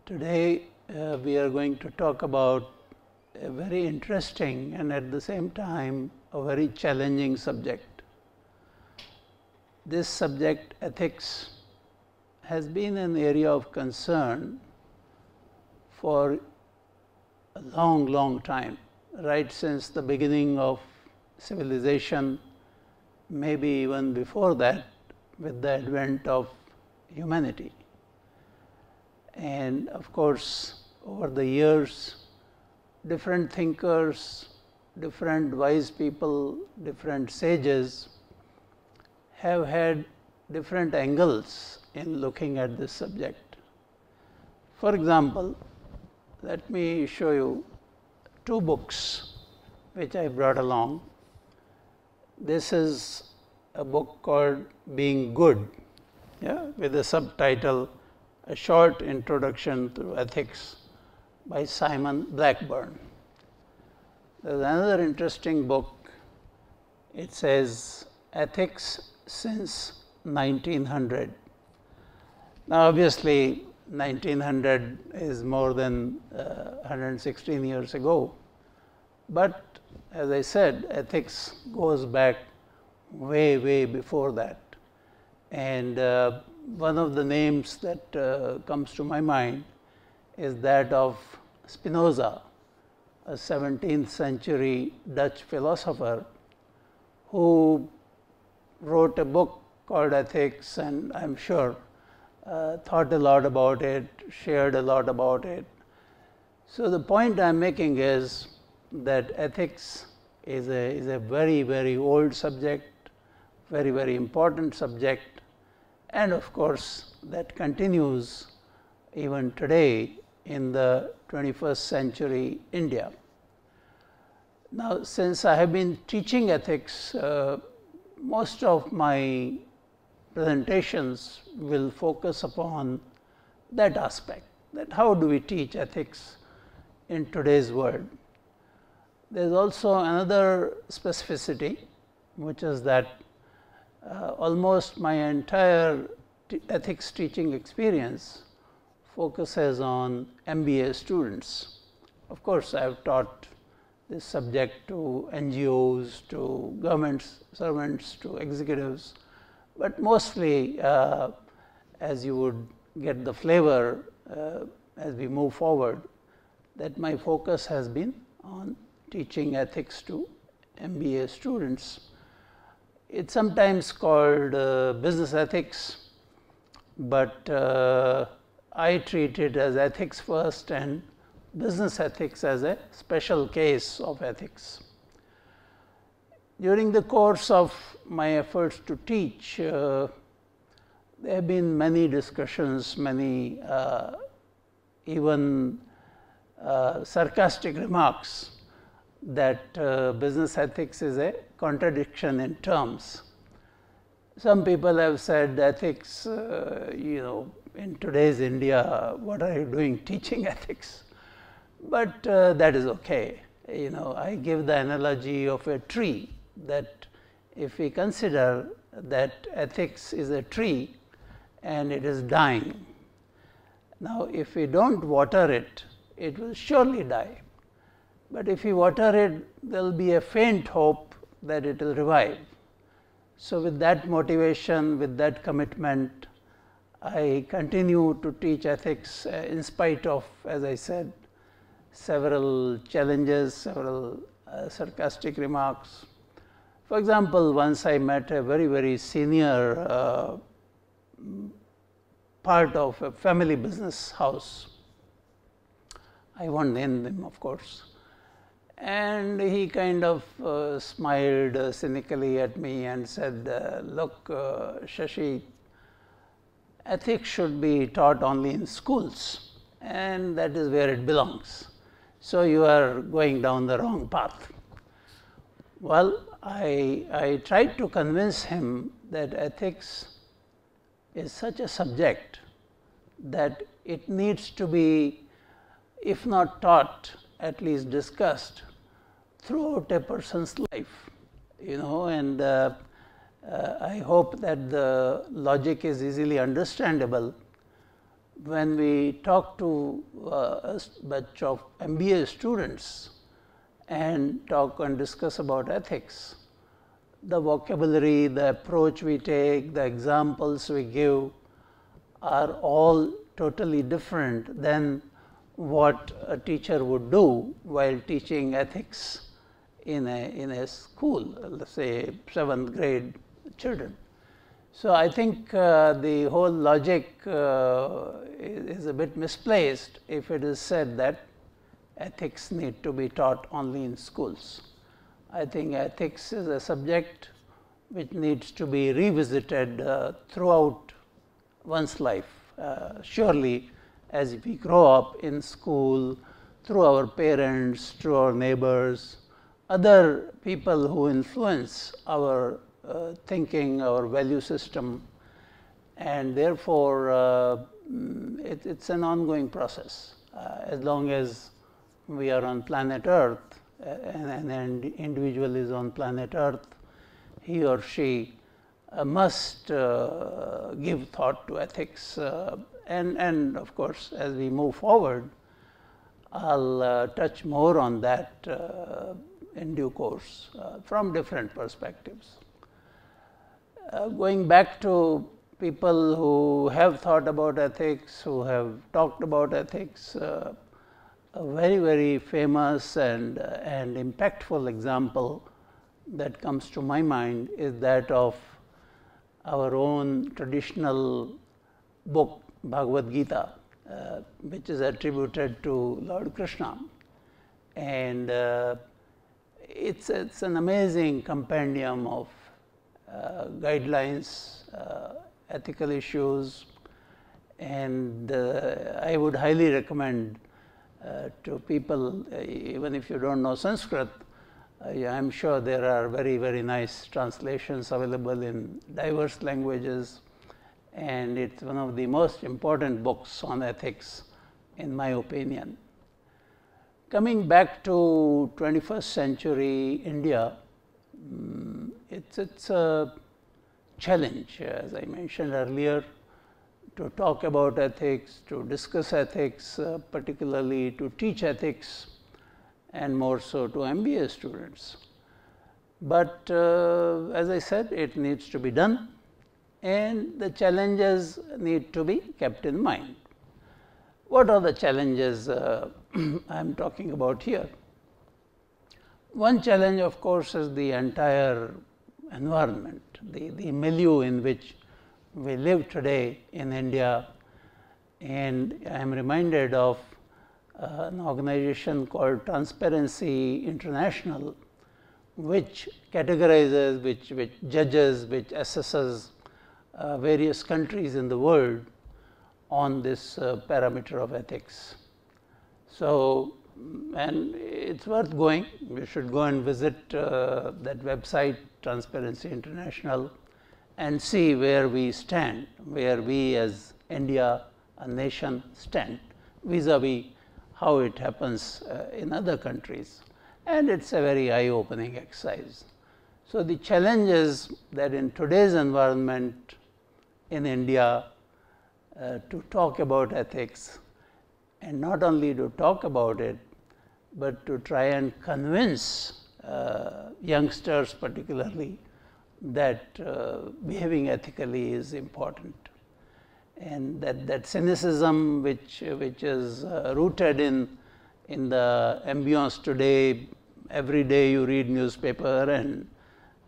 Today we are going to talk about a very interesting and at the same time a very challenging subject. This subject, ethics, has been an area of concern for a long time, right since the beginning of civilization, maybe even before that with the advent of humanity. And of course, over the years, different thinkers, different wise people, different sages have had different angles in looking at this subject. For example, let me show you two books which I brought along. This is a book called Being Good, with the subtitle A Short Introduction to Ethics by Simon Blackburn. There is another interesting book. It says Ethics since 1900. Now, obviously, 1900 is more than 116 years ago, but as I said, ethics goes back way before that. And one of the names that comes to my mind is that of Spinoza, a 17th century Dutch philosopher who wrote a book called Ethics, and I am sure thought a lot about it, shared a lot about it. So, the point I am making is that ethics is a very old subject, very important subject, and of course, that continues even today in the 21st century India. Now, since I have been teaching ethics, most of my presentations will focus upon that aspect, that how do we teach ethics in today's world. There is also another specificity, which is that almost my entire ethics teaching experience focuses on MBA students. Of course, I have taught this subject to NGOs, to government servants, to executives, but mostly as you would get the flavor as we move forward, that my focus has been on teaching ethics to MBA students. It's sometimes called business ethics, but I treat it as ethics first and business ethics as a special case of ethics. During the course of my efforts to teach, there have been many discussions, many even sarcastic remarks that business ethics is a contradiction in terms. Some people have said ethics, in today's India, what are you doing teaching ethics? But that is okay. I give the analogy of a tree, that if we consider that ethics is a tree and it is dying. Now, if we don't water it, it will surely die. But if we water it, there will be a faint hope that it will revive. So, with that motivation, with that commitment, I continue to teach ethics in spite of, as I said, several challenges, several sarcastic remarks. For example, once I met a very senior part of a family business house. I won't name them, of course. And he kind of smiled cynically at me and said, look, Shashi, ethics should be taught only in schools, and that is where it belongs. So, you are going down the wrong path. Well, I tried to convince him that ethics is such a subject that it needs to be, if not taught, at least discussed throughout a person's life, and I hope that the logic is easily understandable. when we talk to a batch of MBA students and talk and discuss about ethics, the vocabulary, the approach we take, the examples we give are all totally different than what a teacher would do while teaching ethics in a school, let's say 7th grade children. So, I think the whole logic is a bit misplaced if it is said that ethics need to be taught only in schools. I think ethics is a subject which needs to be revisited throughout one's life. Surely, as we grow up in school, through our parents, through our neighbors, other people who influence our thinking, our value system, and therefore, it's an ongoing process. As long as we are on planet Earth and an individual is on planet Earth, he or she must give thought to ethics. And of course, as we move forward, I'll touch more on that in due course from different perspectives. Going back to people who have thought about ethics, who have talked about ethics, a very, very famous and impactful example that comes to my mind is that of our own traditional book, Bhagavad Gita, which is attributed to Lord Krishna. And it's an amazing compendium of guidelines, ethical issues, and I would highly recommend to people, even if you don't know Sanskrit, I am sure there are very, very nice translations available in diverse languages, and it's one of the most important books on ethics, in my opinion. Coming back to 21st century India, it's a challenge, as I mentioned earlier, to talk about ethics, to discuss ethics, particularly to teach ethics, and more so to MBA students. But as I said, it needs to be done, and the challenges need to be kept in mind. What are the challenges I am talking about here? One challenge, of course, is the entire environment, the milieu in which we live today in India. And I am reminded of an organization called Transparency International, which categorizes, which judges, which assesses various countries in the world on this parameter of ethics. So, and it's worth going. We should go and visit that website, Transparency International, and see where we stand, where we as India, a nation, stand vis-a-vis how it happens in other countries. And it's a very eye-opening exercise. So, the challenge is that in today's environment in India, to talk about ethics, and not only to talk about it, but to try and convince youngsters particularly that behaving ethically is important, and that cynicism which is rooted in the ambience today. Every day you read newspaper, and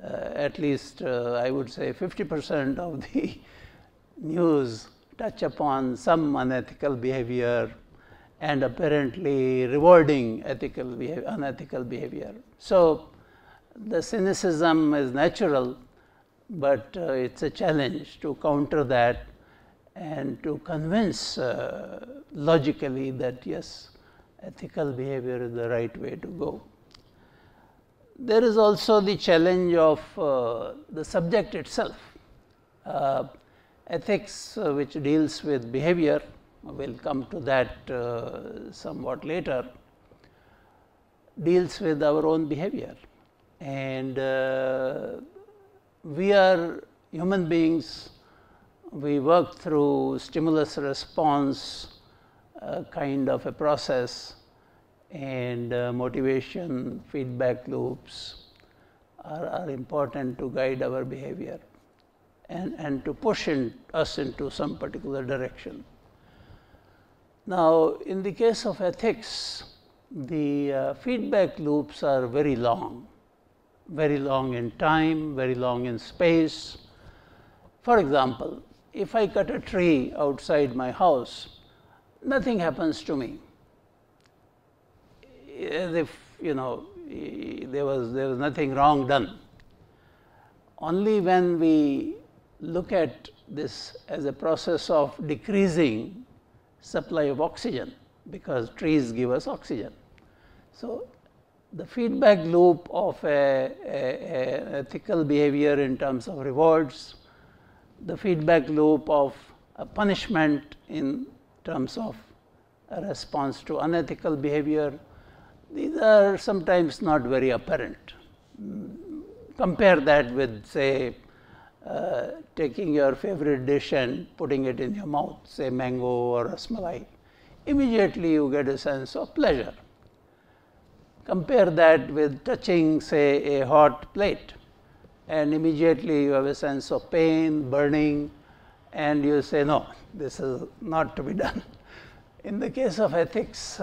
at least I would say 50% of the news touch upon some unethical behavior and apparently rewarding unethical behavior. So, the cynicism is natural, but it's a challenge to counter that and to convince logically that yes, ethical behavior is the right way to go. There is also the challenge of the subject itself. Ethics, which deals with behavior, we'll come to that somewhat later, deals with our own behavior. And we are human beings we work through stimulus response kind of a process, and motivation feedback loops are important to guide our behavior and to push us into some particular direction. Now, in the case of ethics, the feedback loops are very long in time, very long in space. For example, if I cut a tree outside my house, nothing happens to me, as if there was nothing wrong done. Only when we look at this as a process of decreasing supply of oxygen, because trees give us oxygen. So, the feedback loop of a ethical behavior in terms of rewards, the feedback loop of a punishment in terms of a response to unethical behavior, these are sometimes not very apparent. Compare that with, say, taking your favorite dish and putting it in your mouth, say mango or rasmalai. Immediately you get a sense of pleasure. Compare that with touching, say, a hot plate, and immediately you have a sense of pain, burning, and you say, no, this is not to be done. In the case of ethics,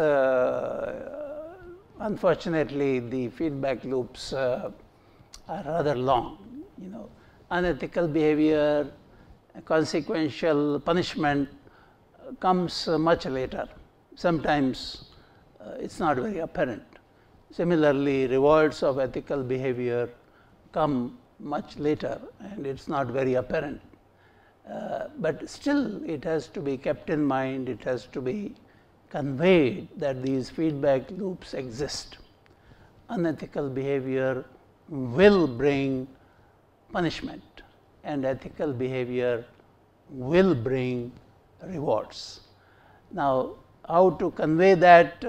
unfortunately, the feedback loops are rather long. Unethical behavior, consequential punishment comes much later. Sometimes it's not very apparent. Similarly, rewards of ethical behavior come much later and it's not very apparent. But still it has to be kept in mind, it has to be conveyed that these feedback loops exist. Unethical behavior will bring punishment and ethical behavior will bring rewards. Now, how to convey that,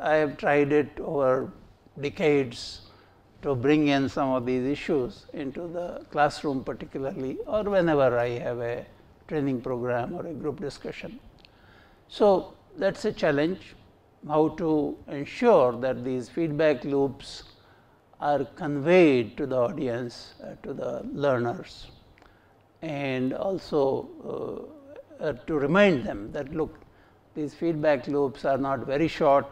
I have tried it over decades to bring in some of these issues into the classroom particularly, or whenever I have a training program or a group discussion. So, that is a challenge, how to ensure that these feedback loops are conveyed to the audience, to the learners, and also to remind them that look, these feedback loops are not very short,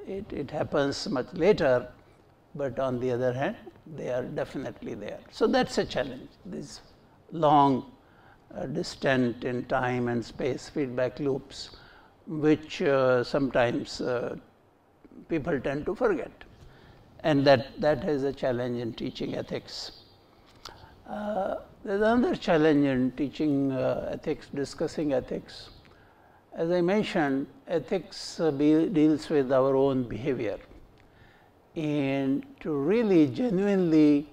it happens much later, but on the other hand they are definitely there. So, that is a challenge, these long distant in time and space feedback loops, which sometimes people tend to forget, and that is a challenge in teaching ethics. There is another challenge in teaching ethics, discussing ethics. As I mentioned, ethics deals with our own behavior, and to really genuinely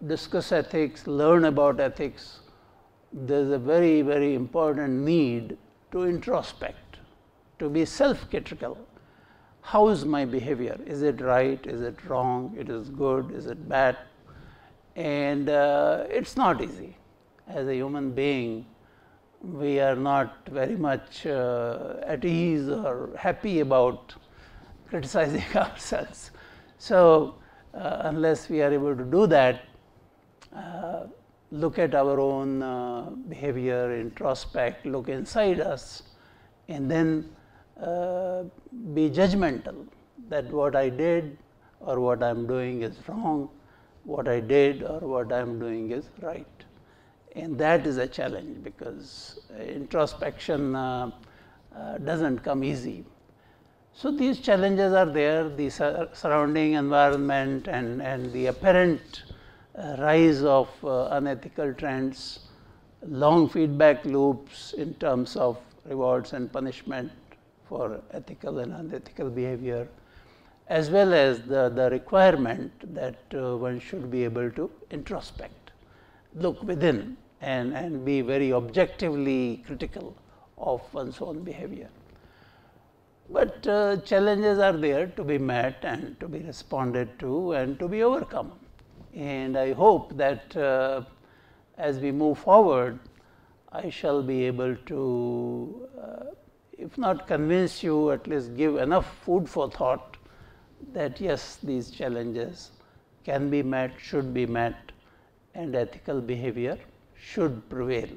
discuss ethics, learn about ethics, there is a very, very important need to introspect, to be self-critical. How is my behavior? Is it right? Is it wrong? It is good? Is it bad? And it's not easy. As a human being, we are not very much at ease or happy about criticizing ourselves. So, unless we are able to do that, look at our own behavior, introspect, look inside us, and then be judgmental that what I did or what I am doing is wrong, what I did or what I am doing is right. And that is a challenge, because introspection does not come easy. So, these challenges are there, the surrounding environment and the apparent rise of unethical trends, long feedback loops in terms of rewards and punishment for ethical and unethical behavior, as well as the requirement that one should be able to introspect, look within and be very objectively critical of one's own behavior. But challenges are there to be met and to be responded to and to be overcome. And I hope that as we move forward, I shall be able to, if not convince you, at least give enough food for thought that yes, these challenges can be met, should be met, and ethical behavior should prevail.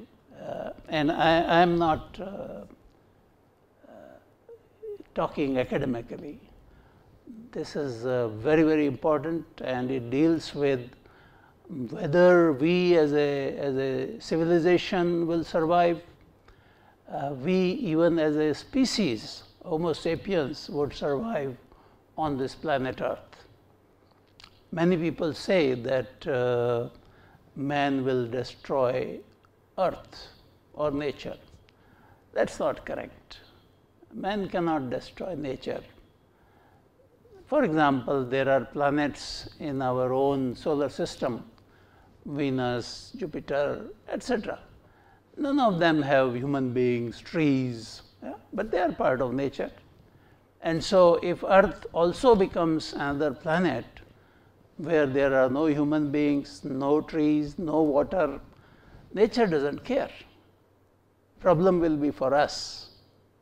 And I am not talking academically. This is very, very important, and it deals with whether we as a civilization will survive, we even as a species, Homo sapiens, would survive on this planet Earth. Many people say that man will destroy Earth or nature. That's not correct. Man cannot destroy nature. For example, there are planets in our own solar system, Venus, Jupiter, etc. None of them have human beings, trees, but they are part of nature. And so, if Earth also becomes another planet where there are no human beings, no trees, no water, nature does not care. Problem will be for us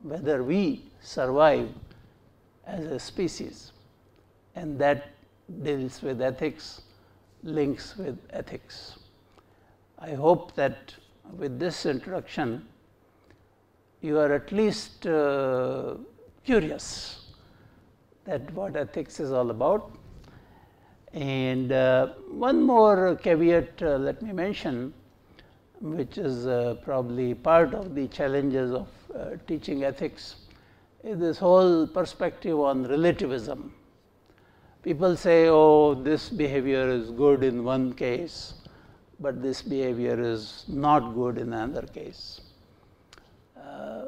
whether we survive as a species, and that deals with ethics, links with ethics. I hope that with this introduction, you are at least curious that what ethics is all about. And one more caveat let me mention, which is probably part of the challenges of teaching ethics, is this whole perspective on relativism. People say, oh, this behavior is good in one case, but this behavior is not good in another case.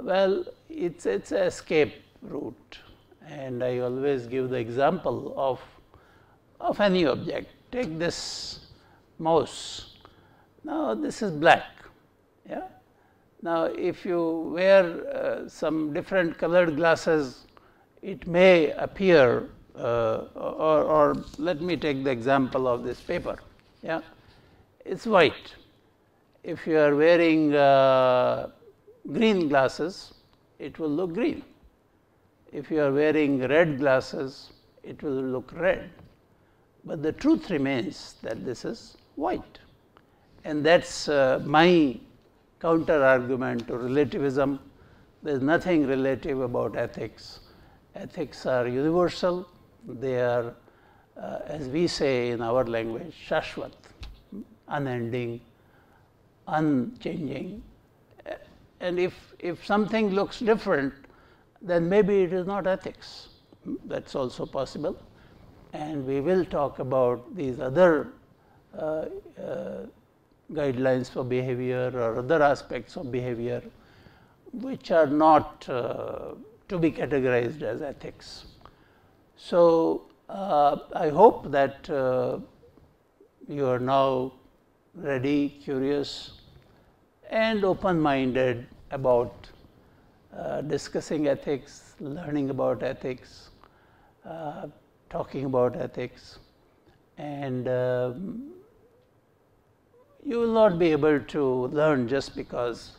Well, it's an escape route, and I always give the example of any object. Take this mouse. Now, this is black. Yeah. Now, if you wear some different colored glasses, it may appear, or let me take the example of this paper. Yeah, it's white. If you are wearing green glasses, it will look green. If you are wearing red glasses, it will look red. But the truth remains that this is white. And that's my counter argument to relativism. There is nothing relative about ethics. Ethics are universal. They are, as we say in our language, shashvat, unending, unchanging. And if something looks different, then maybe it is not ethics. That's also possible. And we will talk about these other guidelines for behavior or other aspects of behavior which are not to be categorized as ethics. So, I hope that you are now ready, curious, and open-minded about discussing ethics, learning about ethics, talking about ethics, and you will not be able to learn just because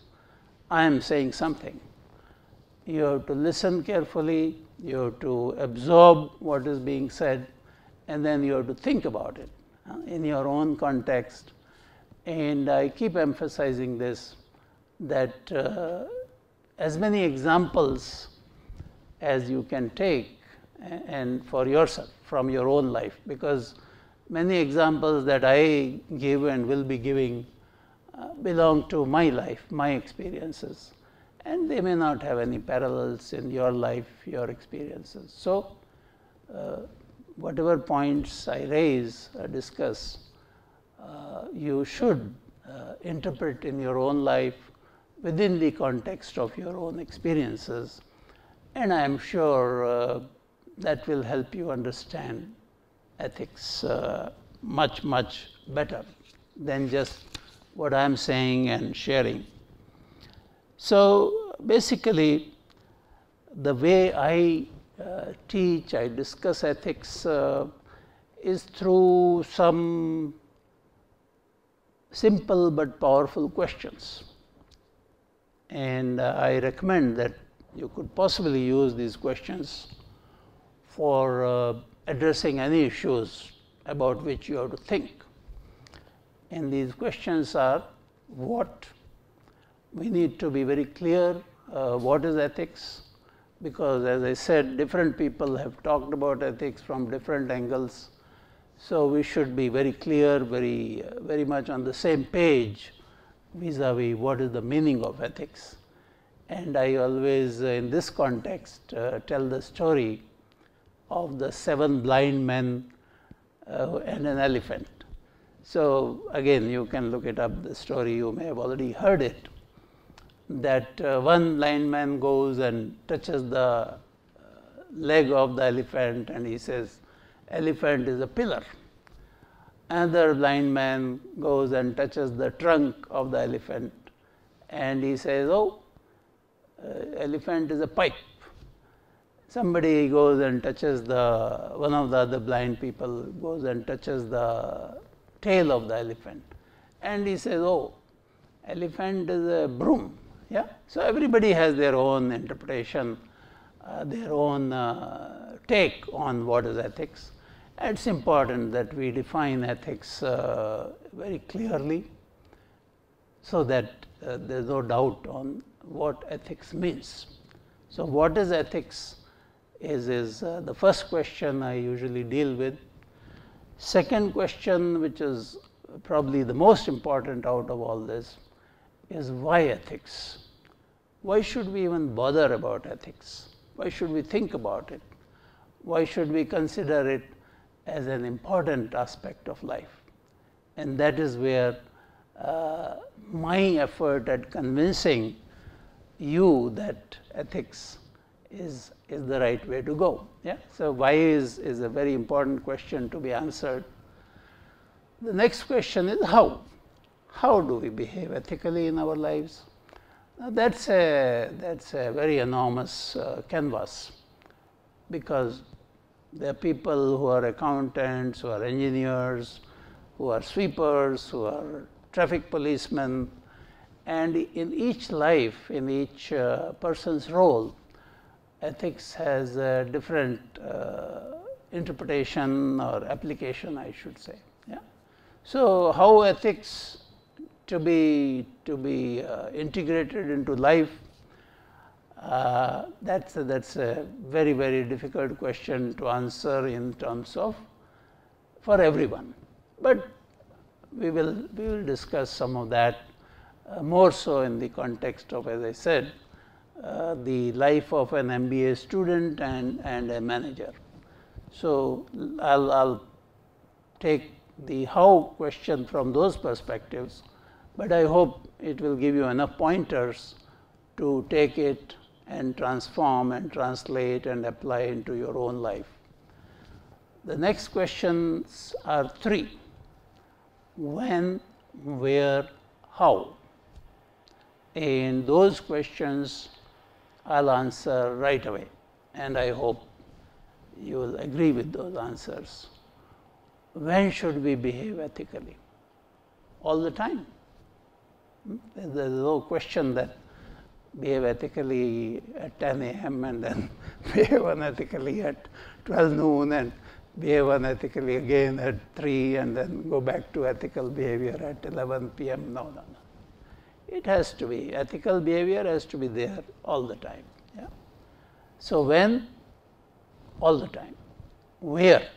I am saying something. You have to listen carefully, you have to absorb what is being said, and then you have to think about it in your own context. And I keep emphasizing this, that as many examples as you can take and for yourself from your own life, because many examples that I give and will be giving belong to my life, my experiences, and they may not have any parallels in your life, your experiences. So, whatever points I raise or discuss, you should interpret in your own life within the context of your own experiences, and I am sure that will help you understand ethics much, much better than just what I am saying and sharing. So, basically, the way I teach, I discuss ethics is through some simple but powerful questions. And I recommend that you could possibly use these questions for addressing any issues about which you have to think. And these questions are what? We need to be very clear what is ethics, because as I said, different people have talked about ethics from different angles. So we should be very clear, very much on the same page vis-a-vis what is the meaning of ethics. And I always, in this context, tell the story of the 7 blind men and an elephant. So again, you can look it up, the story, you may have already heard it, that one blind man goes and touches the leg of the elephant and he says, elephant is a pillar. Another blind man goes and touches the trunk of the elephant and he says, oh, elephant is a pipe. Somebody goes and touches one of the other blind people goes and touches the tail of the elephant and he says, oh, elephant is a broom. Yeah? So everybody has their own interpretation, their own take on what is ethics. It's important that we define ethics very clearly so that there's no doubt on what ethics means. So what is ethics is the first question I usually deal with. Second question, which is probably the most important out of all this, is why ethics? Why should we even bother about ethics? Why should we think about it? Why should we consider it as an important aspect of life? And that is where my effort at convincing you that ethics is the right way to go. Yeah? So why is a very important question to be answered. The next question is how. How do we behave ethically in our lives? Now that's a very enormous canvas, because there are people who are accountants, who are engineers, who are sweepers, who are traffic policemen, and in each life, in each person's role, ethics has a different interpretation or application, I should say. Yeah? So how ethics to be integrated into life, that's a very difficult question to answer in terms of for everyone. But we will discuss some of that more so in the context of, as I said, the life of an MBA student and a manager. So I'll take the how question from those perspectives, but I hope it will give you enough pointers to take it and transform and translate and apply into your own life. The next questions are 3: when, where, how. And those questions I'll answer right away, and I hope you will agree with those answers. When should we behave ethically? All the time. There's no question that behave ethically at 10 a.m. and then behave unethically at 12 noon and behave unethically again at 3 and then go back to ethical behavior at 11 p.m. No. It has to be, ethical behavior has to be there all the time. Yeah? So when? All the time. Where?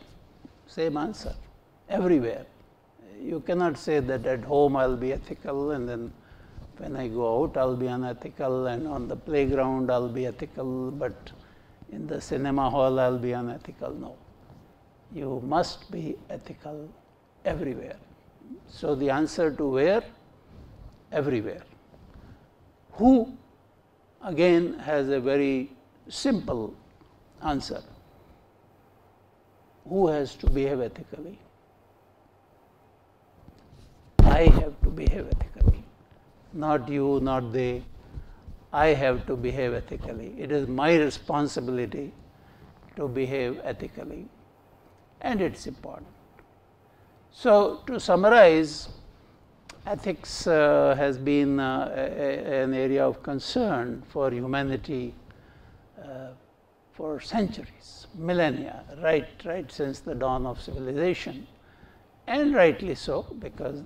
Same answer. Everywhere. You cannot say that at home I'll be ethical and then when I go out I'll be unethical, and on the playground I'll be ethical, but in the cinema hall I'll be unethical. No. You must be ethical everywhere. So the answer to where? Everywhere. Who? Again has a very simple answer. Who has to behave ethically? I have to behave ethically. Not you, not they. I have to behave ethically. It is my responsibility to behave ethically, and it's important. So to summarize, ethics has been an area of concern for humanity for centuries, millennia, right since the dawn of civilization, and rightly so, because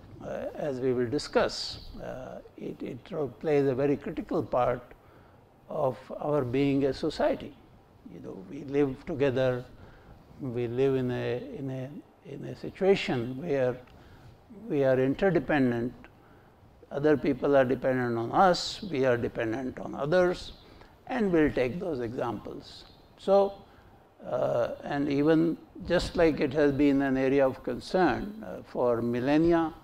as we will discuss, it plays a very critical part of our being a society. You know, we live together, we live in a situation where we are interdependent. Other people are dependent on us, we are dependent on others, and we'll take those examples. So, and even just like it has been an area of concern for millennia,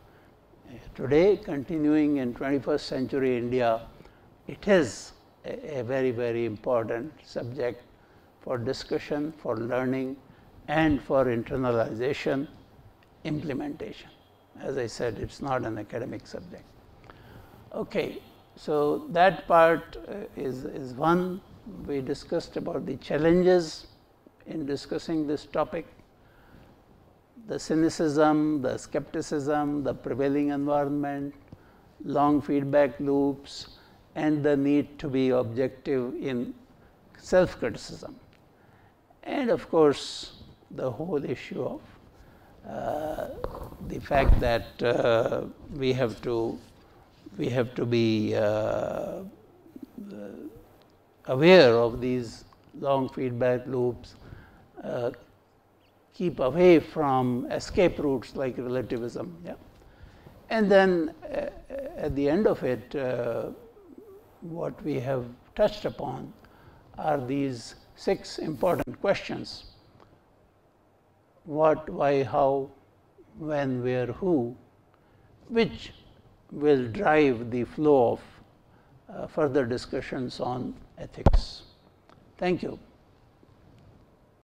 today continuing in 21st century India, it is a very, very important subject for discussion, for learning, and for internalization, implementation. As I said, it's not an academic subject. Okay, so that part is one. We discussed about the challenges in discussing this topic, the cynicism, the skepticism, the prevailing environment, long feedback loops, and the need to be objective in self-criticism. And of course, the whole issue of the fact that we have to be aware of these long feedback loops, keep away from escape routes like relativism. Yeah. And then at the end of it, what we have touched upon are these 6 important questions: what, why, how, when, where, who, which will drive the flow of further discussions on ethics. Thank you.